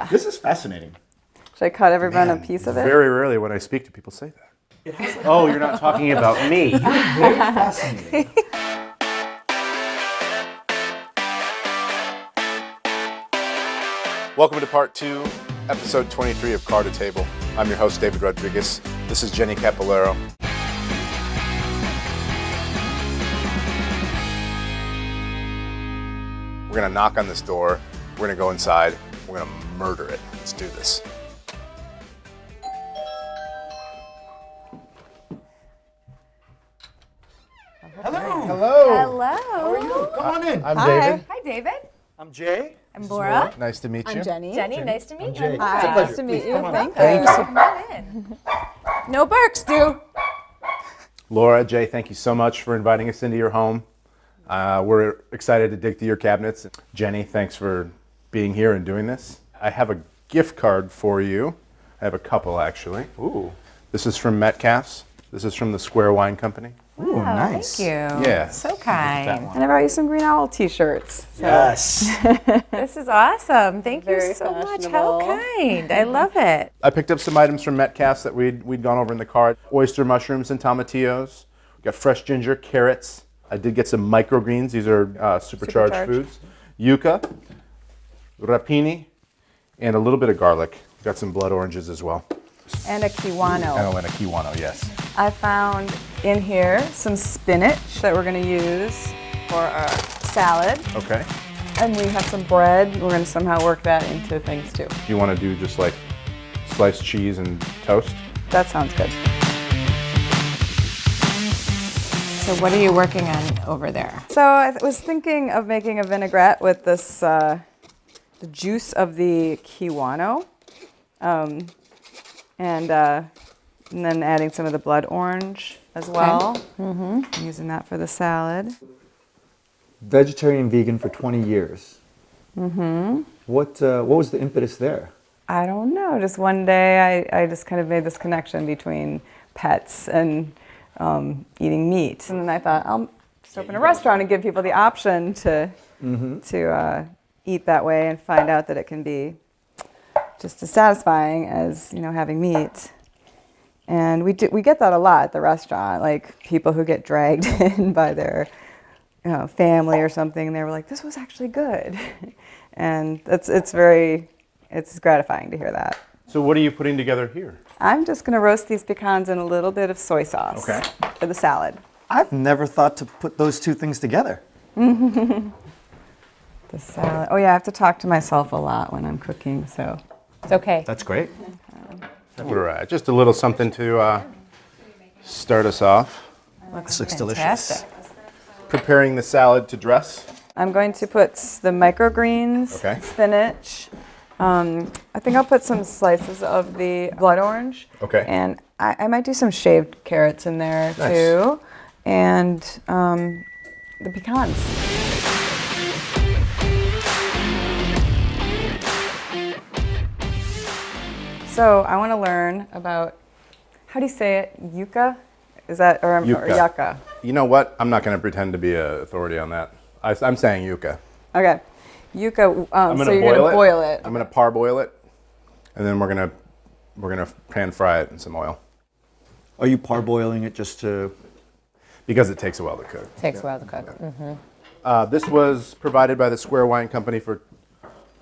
This is fascinating. Should I cut everyone a piece of it? Very rarely when I speak to people say that. Oh, you're not talking about me. Very fascinating. Welcome to part 2, episode 23 of Car to Table. I'm your host, David Rodriguez. This is Jenny Capolero. We're gonna knock on this door. We're gonna go inside. We're gonna murder it. Let's do this. Hello. Hello. How are you? Come on in. I'm Hi. David. Hi, David. I'm Jay. I'm Laura. Nice to meet you. I'm Jenny. Jenny, nice to meet Jay. you. It's a Hi, pleasure. nice to meet Please, you. come on in. Thank you. Come on in. No Burks, do. Laura, Jay, thank you so much for inviting us into your home. We're excited to dig through your cabinets. Jenny, thanks for being here and doing this. I have a gift card for you. I have a couple, actually. Ooh. This is from Metcalfe's. This is from the Square Wine Company. Ooh, nice. Thank you. Yeah. So kind. And I brought you some Green Owl t-shirts. So. Yes. This is awesome. Thank you Very so much. How fashionable. kind. I love it. I picked up some items from Metcalfe's that we'd gone over in the car. Oyster mushrooms and tomatillos. We got fresh ginger, carrots. I did get some microgreens. These are supercharged foods. Yucca, rapini, and a little bit of garlic. Got some blood oranges as well. And a kiwano. And a kiwano, yes. I found in here some spinach that we're going to use for our salad. Okay. And we have some bread. We're going to somehow work that into things too. Do you want to do just like sliced cheese and toast? That sounds good. So what are you working on over there? So I was thinking of making a vinaigrette with this, the juice of the kiwano, and then adding some of the blood orange as well. Mm-hmm. Using that for the salad. Vegetarian vegan for 20 years. Mm-hmm. What was the impetus there? I don't know. Just one day, I just kind of made this connection between pets and eating meat, and then I thought I'll just open a restaurant and give people the option to eat that way and find out that it can be just as satisfying as having meat. And we get that a lot at the restaurant, like people who get dragged in by their family or something, and they were like, "This was actually good," and it's gratifying to hear that. So what are you putting together here? I'm just going to roast these pecans in a little bit of soy sauce for the salad. I've never thought to put those two things together. The salad. Oh yeah, I have to talk to myself a lot when I'm cooking, so. It's okay. That's great. Just a little something to start us off. This looks delicious. Fantastic. Preparing the salad to dress. I'm going to put the microgreens, Okay. spinach. I think I'll put some slices of the blood orange. Okay. And I might do some shaved carrots in there too. And the pecans. So I want to learn about, how do you say it? Yucca? Is that, or yucca? You know what? I'm not going to pretend to be an authority on that. I'm saying yucca. Okay. Yucca, I'm so gonna you're going to boil it. I'm going to parboil it, and then we're gonna pan fry it in some oil Are you parboiling it just to... because it takes a while to cook. Takes a while to cook. This was provided by the Square Wine Company for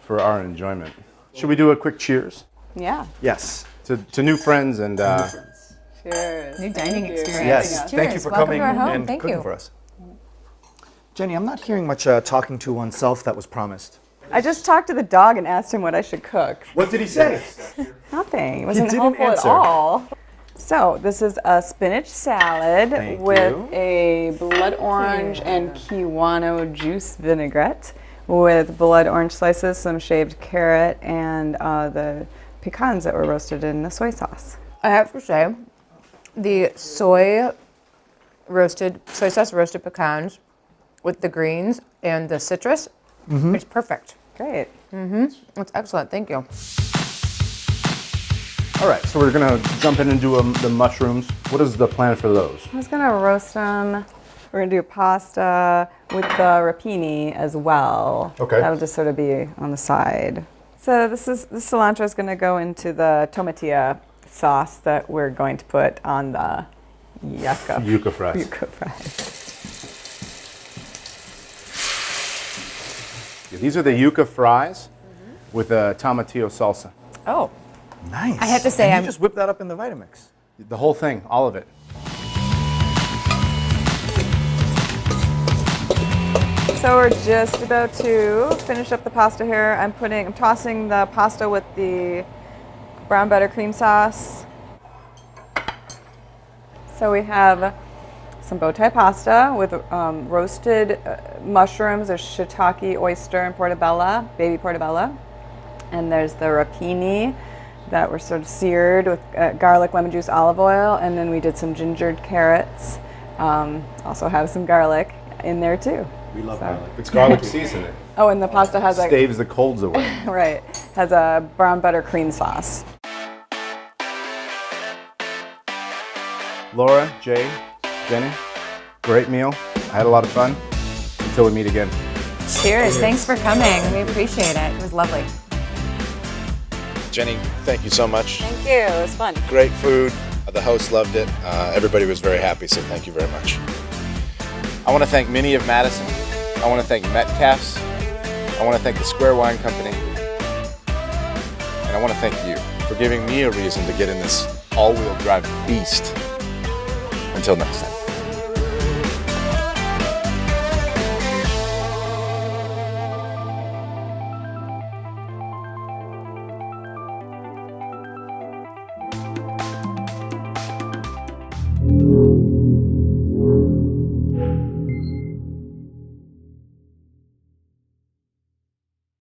our enjoyment. Should we do a quick cheers Yeah. Yes. to new friends and Cheers. New dining experience. Yes. Thank you for Welcome coming to our home. and Thank cooking you. for us. Jenny, I'm not hearing much talking to oneself that was promised. I just talked to the dog and asked him what I should cook. what did he say? Nothing. It wasn't didn't helpful answer. at all. So this is a spinach salad Thank with you. a blood orange and kiwano juice vinaigrette with blood orange slices, some shaved carrot, and the pecans that were roasted in the soy sauce. I have to say, the soy sauce roasted pecans with the greens and the citrus, it's perfect. Great. It's excellent. Thank you. All right, so we're gonna jump in and do the mushrooms. What is the plan for those? I was gonna roast them. We're gonna do pasta with the rapini as well. Okay. That'll just sort of be on the side. So this cilantro is going to go into the tomatilla sauce that we're going to put on the Yuca fries. yuca fries. These are the yuca fries with a tomatillo salsa. Oh, Nice. I have to say, And you I'm- just whip that up in the Vitamix. The whole thing, all of it. So we're just about to finish up the pasta here. I'm tossing the pasta with the brown butter cream sauce. So we have some bow tie pasta with roasted mushrooms, there's shiitake, oyster, and portobello, baby portobello. And there's the rapini that were sort of seared with garlic, lemon juice, olive oil. And then we did some gingered carrots. Also have some garlic in there too. We love garlic. It's garlic seasoning. Oh, and the pasta has a Staves the colds away. right has a brown butter cream sauce. Laura, Jay, Jenny, great meal. I had a lot of fun. Until we meet again. cheers. Thanks for coming. We appreciate it. It was lovely. Jenny, thank you so much. Thank you. It was fun. Great food. The host loved it. Everybody was very happy, so thank you very much. I want to thank Minnie of Madison. I want to thank Metcalf's. I want to thank the Square Wine Company. And I want to thank you for giving me a reason to get in this all-wheel drive beast. Until next time.